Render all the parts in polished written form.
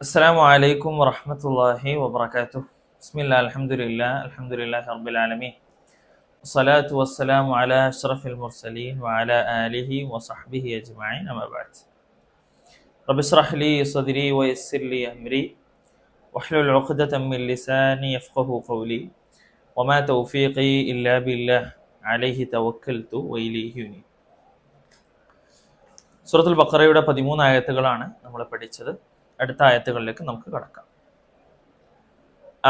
അസ്സലാമു അലൈക്കും വറഹ്മത്തുള്ളാഹി വബറകാതുഹു. ബിസ്മില്ലാഹിൽ അൽഹംദുലില്ലാഹി റബ്ബിൽ ആലമീൻ. വസ്സലാത്തു വസ്സലാമു അലാ അഷ്റഫിൽ മുർസലീൻ വഅലാ ആലിഹി വസഹ്ബിഹി അജ്മഈൻ. അമ്മാ ബഅദ്. റബ്ബി ഇശ്റഹ് ലി സദ്രി വയസ്സിർ ലി അംരി വഹ്ലുൽ ഉഖ്ദതം മിൻ ലിസാനി യഫ്ഖഹു ഖൗലി വമാ തൗഫീഖി ഇല്ലാ ബില്ലാഹ് അലൈഹി തവക്കൽതു വഇലൈഹി ഉനീബ്. സൂറത്തുൽ ബഖറയുടെ 13 ആയത്തുകളാണ് നമ്മൾ പഠിച്ചത്. അടുത്ത ആയത്തുകളിലേക്ക് നമുക്ക് കടക്കാം.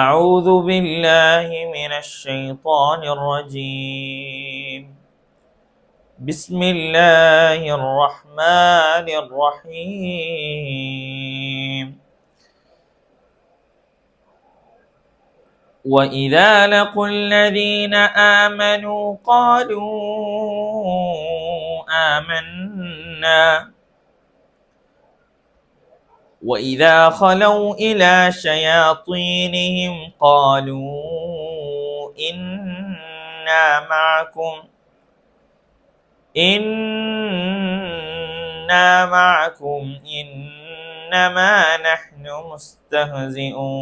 അഊദു ബില്ലാഹി മിനശ് ശൈത്വാനിർ റജീം. ബിസ്മില്ലാഹിർ റഹ്മാനിർ റഹീം. وإذا لقوا الذين آمنوا قالوا آمنا وإذا خلوا إلى شياطينهم قالوا إنا معكم إنما نحن مستهزئون.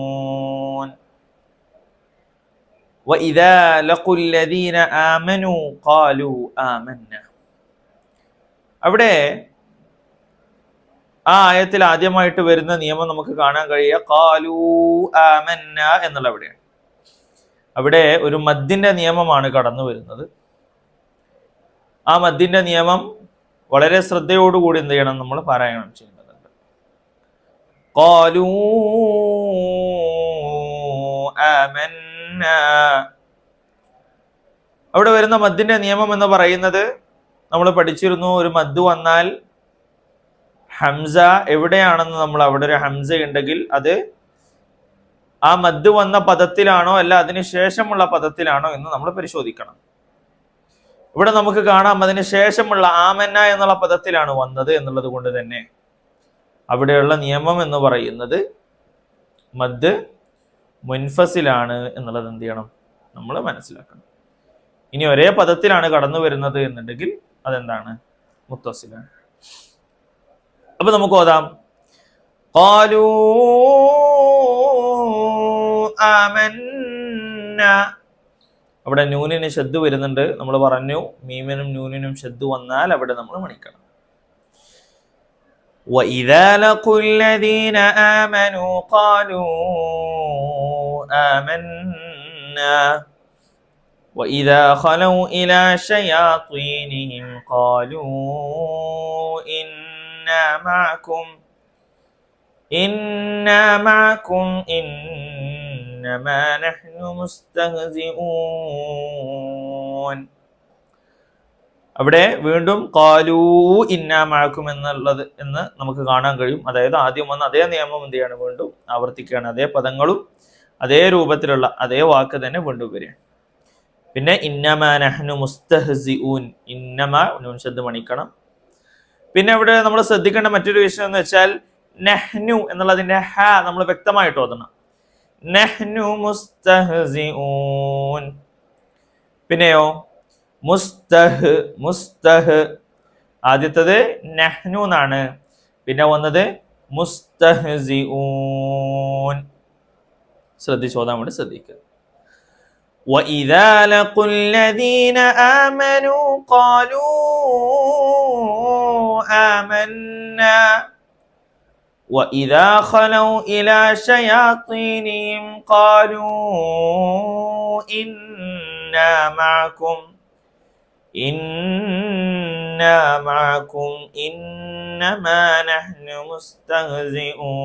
وإذا لقوا الذين آمنوا قالوا آمنا. അവിടെ ആ ആയത്തിൽ ആദ്യമായിട്ട് വരുന്ന നിയമം നമുക്ക് കാണാൻ കഴിയുക ഖാലൂ ആമന്ന എന്നുള്ള അവിടെയാണ്. അവിടെ ഒരു മദ്ദിന്റെ നിയമമാണ് കടന്നു വരുന്നത്. ആ മദ്ദിന്റെ നിയമം വളരെ ശ്രദ്ധയോടുകൂടി എന്ത് ചെയ്യണം, നമ്മൾ പാരായണം ചെയ്യുന്നുണ്ട്. ഖാലൂ ആമന്ന. അവിടെ വരുന്ന മദ്ദിന്റെ നിയമം എന്ന് പറയുന്നത് നമ്മൾ പഠിച്ചിരുന്നു. ഒരു മദ് വന്നാൽ ഹംസ എവിടെയാണെന്ന് നമ്മൾ അവിടെ ഒരു ഹംസ ഉണ്ടെങ്കിൽ അത് ആ മദ് വന്ന പദത്തിലാണോ അല്ല അതിന് ശേഷമുള്ള പദത്തിലാണോ എന്ന് നമ്മൾ പരിശോധിക്കണം. ഇവിടെ നമുക്ക് കാണാം അതിന് ശേഷമുള്ള ആമന്ന എന്നുള്ള പദത്തിലാണ് വന്നത് എന്നുള്ളത് കൊണ്ട് തന്നെ അവിടെയുള്ള നിയമം എന്ന് പറയുന്നത് മദ് മുൻഫസിലാണ് എന്നുള്ളത് എന്ത് ചെയ്യണം, നമ്മൾ മനസ്സിലാക്കണം. ഇനി ഒരേ പദത്തിലാണ് കടന്നു വരുന്നത് എന്നുണ്ടെങ്കിൽ അതെന്താണ്, മുത്തസിലാണ്. അപ്പൊ നമുക്ക് ഓതാം. ഖാലൂ ആമന്ന. അവിടെ നൂനിന് ശദ്ദ് വരുന്നുണ്ട്. നമ്മൾ പറഞ്ഞു മീമിനും നൂനിനും ശദ്ദ് വന്നാൽ അവിടെ നമ്മൾ മണിക്കണം. وَإِذَا لَقُوا الَّذِينَ آمَنُوا قَالُوا آمَنَّا وَإِذَا خَلَوْا إِلَى شَيَاطِينِهِمْ قَالُوا إِنَّا مَعَكُمْ إِنَّمَا نَحْنُ مُسْتَهْزِئُونَ. അവിടെ വീണ്ടും ഖാലൂ ഇന്നാ മഅക്കും എന്നുള്ളത് എന്ന് നമുക്ക് കാണാൻ കഴിയും. അതായത് ആദ്യം വന്ന അതേ നിയമം എന്ത് ചെയ്യാണ്, വീണ്ടും ആവർത്തിക്കുകയാണ്. അതേ പദങ്ങളും അതേ രൂപത്തിലുള്ള അതേ വാക്ക് തന്നെ വീണ്ടും വരികയാണ്. പിന്നെ ഇന്നമാ നഹ്നു മുസ്തഹ്സിഊൻ, ഇന്നമാ നൂൻ ശബ്ദം മണിക്കണം. പിന്നെ ഇവിടെ നമ്മൾ ശ്രദ്ധിക്കേണ്ട മറ്റൊരു വിഷയം എന്ന് വെച്ചാൽ നഹ്നു എന്നുള്ളതിന്റെ ഹ നമ്മൾ വ്യക്തമായിട്ട് ഓതണം. നഹ്നു മുസ്തഹ്സിഊൻ. പിന്നെയോ മുസ്തഹ്. ആദ്യത്തത് നഹ്നു എന്നാണ്, പിന്നെ വന്നത് മുസ്തഹ്സിഊൻ. ശ്രദ്ധിച്ചോതാൻ വേണ്ടി ശ്രദ്ധിക്കുക. وَإِذَا لَقُوا الَّذِينَ آمَنُوا قَالُوا آمَنَّا وَإِذَا خَلَوْا إِلَى شَيَاطِينِهِمْ قَالُوا إِنَّا مَعَكُمْ إِنَّمَا نَحْنُ مُسْتَهْزِئُونَ.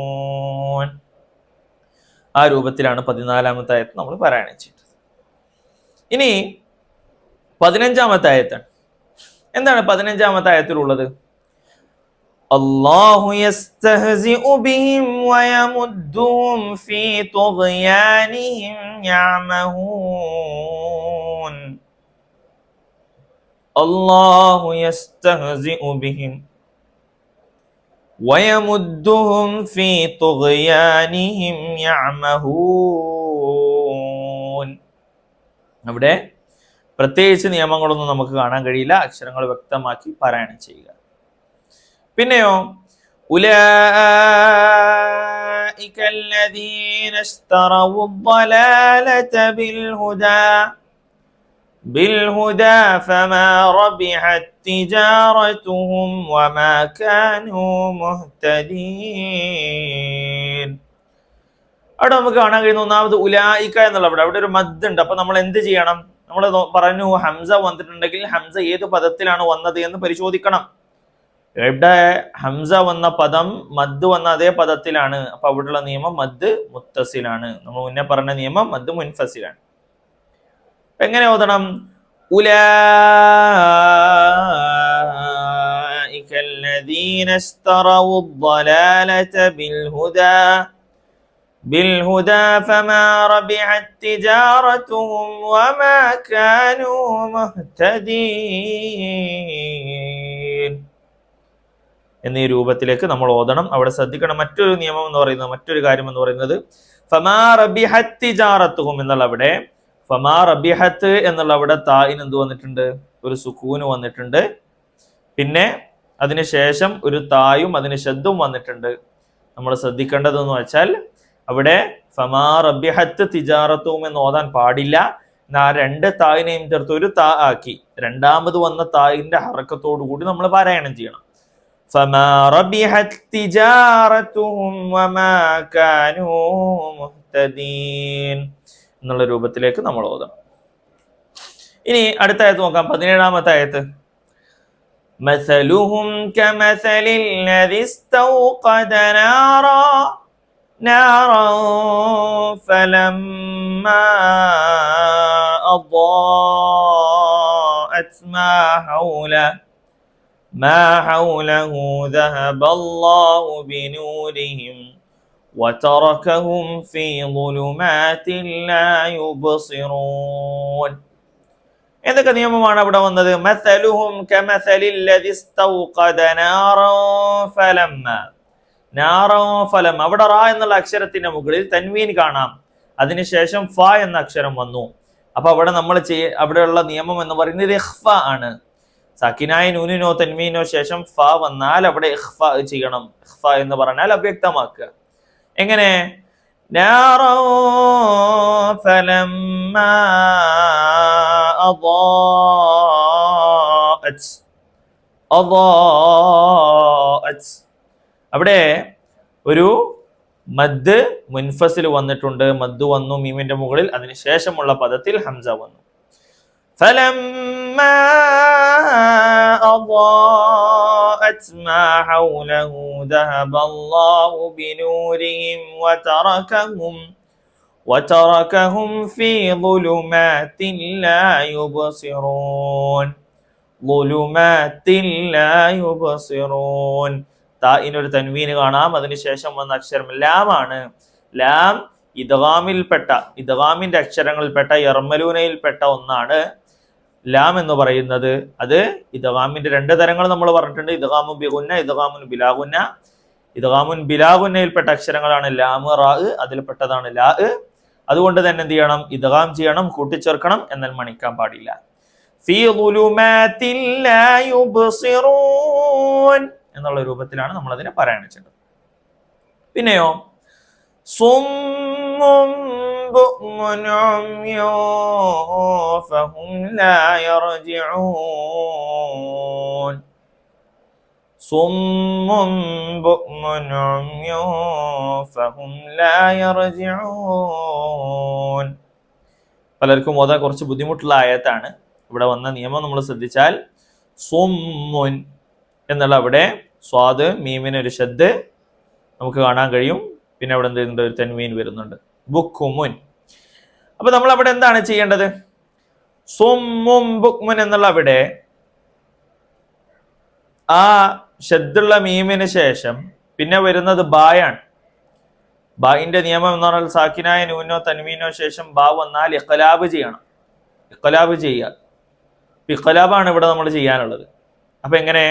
ആ രൂപത്തിലാണ് 14-ാമത്തെ ആയത്ത് നമ്മൾ പാരായണം ചെയ്തത്. ഇനി 15-ാമത്തെ ആയത്താണ്. എന്താണ് 15-ാമത്തെ ആയത്തിലുള്ളത്? അല്ലാഹു യസ്തഹ്സിഉ ബിഹിം വയമുദ്ദുഹും ഫീ തുഗ്യാനിഹിം യഅമഹൂൻ. അല്ലാഹു യസ്തഹ്സിഉ ബിഹിം വയമുദ്ദുഹും ഫീ തുഗ്യാനിഹിം യഅമഹൂൻ. അവിടെ പ്രത്യേകിച്ച് നിയമങ്ങളൊന്നും നമുക്ക് കാണാൻ കഴിയില്ല. അക്ഷരങ്ങൾ വ്യക്തമാക്കി പാരായണം ചെയ്യുക. പിന്നെയോ ഉലൈക أولئك الذين اشتروا الضلالة بالهدى فما ربحت تجارتهم وما كانوا مهتدين. അവിടെ നമുക്ക് കാണാൻ കഴിയുന്ന ഒന്നാമത് ഉലായിക്ക എന്നുള്ള അവിടെ ഒരു മദ് ഉണ്ട്. അപ്പൊ നമ്മൾ എന്ത് ചെയ്യണം? നമ്മൾ പറഞ്ഞു ഹംസ വന്നിട്ടുണ്ടെങ്കിൽ ഹംസ ഏത് പദത്തിലാണ് വന്നത് എന്ന് പരിശോധിക്കണം. ഇവിടെ ഹംസ വന്ന പദം മദ് വന്ന അതേ പദത്തിലാണ്. അപ്പൊ അവിടെയുള്ള നിയമം മദ് മുത്തസിലാണ്. നമ്മൾ മുന്നേ പറഞ്ഞ നിയമം മദ് മുൻഫസിലാണ്. എങ്ങനെ ഓതണം? ഉലൈക الذين اشتروا الضلالة بالهدى فما ربحت تجارتهم وما كانوا مهتدين എന്നീ രൂപത്തിലേക്ക് നമ്മൾ ഓതണം. അവിടെ ശ്രദ്ധിക്കണം മറ്റൊരു നിയമം എന്ന് പറയുന്നത്, മറ്റൊരു കാര്യം എന്ന് പറയുന്നത് ഫമാ റബിഹത് തിജാറത്തുഹും എന്നുള്ള അവിടെ ഫമാ റബിഹത്ത് എന്നുള്ള അവിടെ തായിന് എന്ത് വന്നിട്ടുണ്ട്? ഒരു സുക്കൂന് വന്നിട്ടുണ്ട്. പിന്നെ അതിനുശേഷം ഒരു തായും അതിന് ശബ്ദവും വന്നിട്ടുണ്ട്. നമ്മൾ ശ്രദ്ധിക്കേണ്ടതെന്ന് വെച്ചാൽ അവിടെ ഫമാ റബിഹത്ത് തിജാറത്തുഹും എന്ന് ഓതാൻ പാടില്ല. ആ രണ്ട് തായിനെയും ചേർത്ത് ഒരു താ ആക്കി രണ്ടാമത് വന്ന തായിന്റെ ഹറക്കത്തോടു കൂടി നമ്മൾ പാരായണം ചെയ്യണം. فما ربحت تجارتهم وما كانوا مهتدين എന്നുള്ള രൂപത്തിലേക്ക് നമ്മൾ ഓതണം. ഇനി അടുത്ത ആയത്ത് നോക്കാം. 17ാമത്തെ ആയത്ത്. مثلهم كمثل الذي استوقد نارا فلما أضاءت ما حوله ذهب الله بنورهم وتركهم في ظلمات لا يبصرون. എന്തൊക്കെ നിയമമാണ് അവിടെ വന്നത്? مثلهم كمثل الذي استوقد نارا فلما അവിടെ റാ എന്നുള്ള അക്ഷരത്തിന്റെ മുകളിൽ തൻവീൻ കാണാം. അതിനുശേഷം ഫ എന്ന അക്ഷരം വന്നു. അപ്പൊ അവിടെ നമ്മൾ അവിടെയുള്ള നിയമം എന്ന് പറയുന്നത് ഇഖ്ഫ ആണ്. സാക്കിനായ നൂനിനോ തൻവീനോ ശേഷം ഫ വന്നാൽ അവിടെ ഇഖ്ഫ ചെയ്യണം. ഇഖ്ഫ എന്ന് പറഞ്ഞാൽ അവ്യക്തമാക്കുക. എങ്ങനെ? അവിടെ ഒരു മദ് മുൻഫസിൽ വന്നിട്ടുണ്ട്. മദ് വന്നു മീമിന്റെ മുകളിൽ. അതിനുശേഷമുള്ള പദത്തിൽ ഹംസ വന്നു. فلما أضاءت ما حوله ذهب الله بنورهم وتركهم في ظلمات لا يبصرون. താഇനൊരു തൻവീന് കാണാം. അതിനുശേഷം വന്ന അക്ഷരം ലാം ആണ്. ലാം ഇദ്ഗാമിന്റെ അക്ഷരങ്ങളിൽപ്പെട്ട യർമലൂനയിൽപ്പെട്ട ഒന്നാണ് ലാം എന്ന് പറയുന്നത്. അത് ഇദ്ഗാമിന്റെ രണ്ട് തരങ്ങൾ നമ്മൾ പറഞ്ഞിട്ടുണ്ട്. ഇദ്ഗാമുൻ ബിഗുന്ന, ഇദ്ഗാമുൻ ബിലാഗുന്ന. ഇദ്ഗാമുൻ ബിലാഗുന്നയിൽപ്പെട്ട അക്ഷരങ്ങളാണ് ലാം, റാ, അതിൽപ്പെട്ടതാണ് ലാ. അതുകൊണ്ട് തന്നെ എന്ത് ചെയ്യണം? ഇദ്ഗാം ചെയ്യണം, കൂട്ടിച്ചേർക്കണം, എന്നാൽ മണിക്കാൻ പാടില്ല. ഫീ ളുലുമാതിൻ ലാ യുബ്സിറൂൻ എന്നുള്ള രൂപത്തിലാണ് നമ്മൾ അതിനെ പാരായണിച്ചത്. പിന്നെയോ സുമ്മും ബുക്മുൻ ഉമ്യൂൻ ഫഹും ലാ യർജിഊൻ. സുമ്മും ബുക്മുൻ ഉമ്യൂൻ ഫഹും ലാ യർജിഊൻ. പലർക്കും ഓതാൻ കുറച്ച് ബുദ്ധിമുട്ടുള്ള ആയത്താണ്. ഇവിടെ വന്ന നിയമം നമ്മൾ ശ്രദ്ധിച്ചാൽ സുമ്മുൻ എന്നുള്ള അവിടെ സ്വാദ് മീമിന് ഒരു ഷദ് നമുക്ക് കാണാൻ കഴിയും. പിന്നെ അവിടെ എന്ത് ഒരു തൻവീൻ വരുന്നുണ്ട്, ബുക്കുമുൻ. അപ്പൊ നമ്മൾ അവിടെ എന്താണ് ചെയ്യേണ്ടത്? സുമ്മും ബുക്മുൻ എന്നുള്ള അവിടെ ആ ഷദ്ദുള്ള മീമിന് ശേഷം പിന്നെ വരുന്നത് ബായാണ്. ബായിന്റെ നിയമം എന്ന് പറഞ്ഞാൽ സാക്കിനായ നൂനോ തൻവീനോ ശേഷം ബാ വന്നാൽ ഇഖ്ലാബ് ചെയ്യണം. ഇഖ്ലാബ് ചെയ്യുക. ഇഖ്ലാബാണ് ഇവിടെ നമ്മൾ ചെയ്യാനുള്ളത്. അപ്പൊ എങ്ങനെ?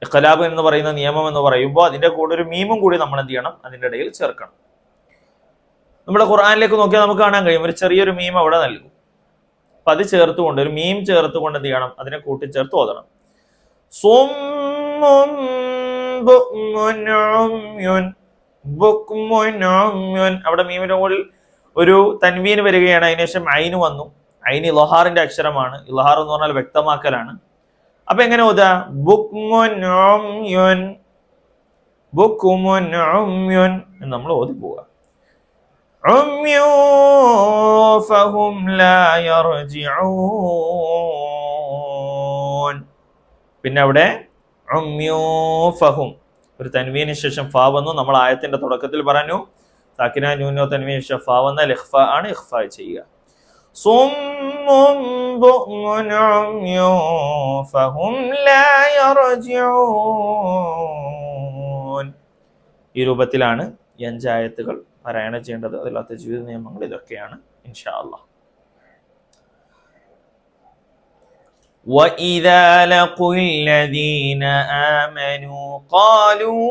ഇഖ്ലാബ് എന്ന് പറയുന്ന നിയമം എന്ന് പറയുമ്പോൾ അതിന്റെ കൂടെ ഒരു മീമും കൂടി നമ്മൾ എന്ത് ചെയ്യണം? അതിന്റെ ഇടയിൽ ചേർക്കണം. നമ്മുടെ ഖുർആനിലേക്ക് നോക്കിയാൽ നമുക്ക് കാണാൻ കഴിയും ഒരു ചെറിയൊരു മീം അവിടെ നൽകും. അപ്പൊ അത് ചേർത്തുകൊണ്ട് ഒരു മീം ചേർത്തുകൊണ്ട് എന്ത് ചെയ്യണം? അതിനെ കൂട്ടിച്ചേർത്ത് ഓതണം. സുമ്മുൻ ബുക്മുൻ ഉമ്യുൻ. ബുക്മുൻ ഉമ്യുൻ. അവിടെ മീമിന്റെ മുകളിൽ ഒരു തൻവീൻ വരികയാണ്, അതിനുശേഷം ഐന് വന്നു. ഐന് ഇൽഹാറിന്റെ അക്ഷരമാണ്. ഇൽഹാർ എന്ന് പറഞ്ഞാൽ വ്യക്തമാക്കലാണ്. അപ്പൊ എങ്ങനെ ഓതാ? ബുക്മുൻ ഉമ്യുൻ, ബുക്മുൻ ഉമ്യുൻ എന്ന് നമ്മൾ ഓതി പോവുക. ഉമ്യു ഫഹും ലാ യർജിഊൻ. പിന്നെ അവിടെ ഉമ്യു ഫഹും ഒരു തൻവീന് ശേഷം ഫാ വന്നു. നമ്മൾ ആയത്തിന്റെ തുടക്കത്തിൽ പറഞ്ഞു സാക്കിന നൂനോ തൻവീന് ശേഷം ഫാ വന്നാൽ ഇഖ്ഫ ആണ്, ഇഖ്ഫ ചെയ്യുക. സുമ്മുൻ ബുക്മുൻ ഉമ്യു ഫഹും ലാ യർജിഊൻ. ഈ രൂപത്തിലാണ് ഈ 5 ആയത്തുകൾ പാരായണം ചെയ്യേണ്ടത്. അതിലുള്ള തജ്വീദ് നിയമങ്ങൾ ഇതൊക്കെയാണ് ഇൻഷാ അല്ലാഹ്. وَإِذَا لَقُوا الَّذِينَ آمَنُوا قَالُوا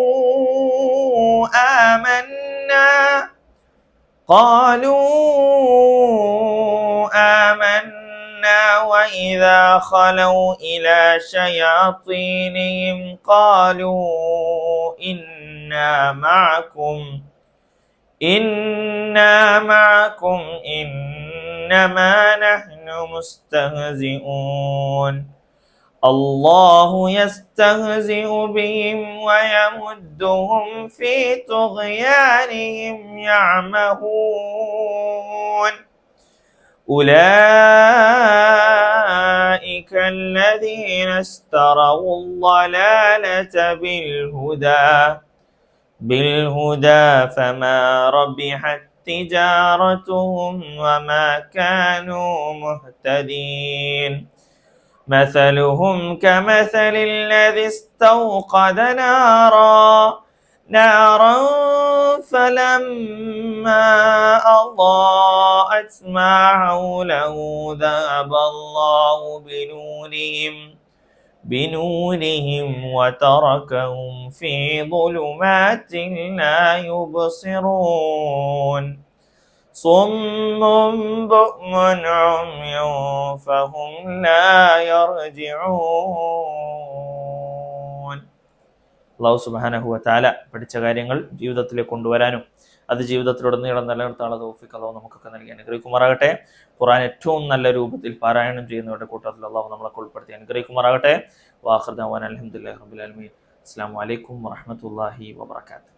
آمَنَّا وَإِذَا خَلَوْا إِلَى شَيَاطِينِهِمْ قَالُوا إِنَّا مَعَكُمْ إِنَّمَا نَحْنُ مُسْتَهْزِئُونَ اللَّهُ يَسْتَهْزِئُ بِهِمْ وَيَمُدُّهُمْ فِي طُغْيَانِهِمْ يَعْمَهُونَ أُولَئِكَ الَّذِينَ اشْتَرَوُا الضَّلَالَةَ بالهدى فما ربحت تجارتهم وما كانوا مهتدين مثلهم كمثل الذي استوقد نارا فلما أضاءت ما حوله ذهب الله بنورهم وتركهم في ظلمات لا يبصرون صم بكم عمي فهم لا يرجعون. അല്ലാഹു സുബ്ഹാനഹു വ തആല പഠിച്ച കാര്യങ്ങൾ ജീവിതത്തിലേക്ക് കൊണ്ടുവരാനും അത് ജീവിതത്തിലുടനീളം നിലനിർത്താനുള്ള തൗഫീഖ് അല്ലാഹു നമുക്കൊക്കെ നൽകി അനുഗ്രഹിക്കുമാറാകട്ടെ. ഖുർആൻ ഏറ്റവും നല്ല രൂപത്തിൽ പാരായണം ചെയ്യുന്നവരുടെ കൂട്ടത്തിൽ അല്ലാഹു നമ്മളെ ഉൾപ്പെടുത്തി അനുഗ്രഹിക്കുമാറാകട്ടെ. വാഖിർ ദഅവാന അൽഹംദുലില്ലാഹി റബ്ബിൽ ആലമീൻ. അസ്സലാമു അലൈക്കും വറഹ്മത്തുള്ളാഹി വബറകാതുഹു.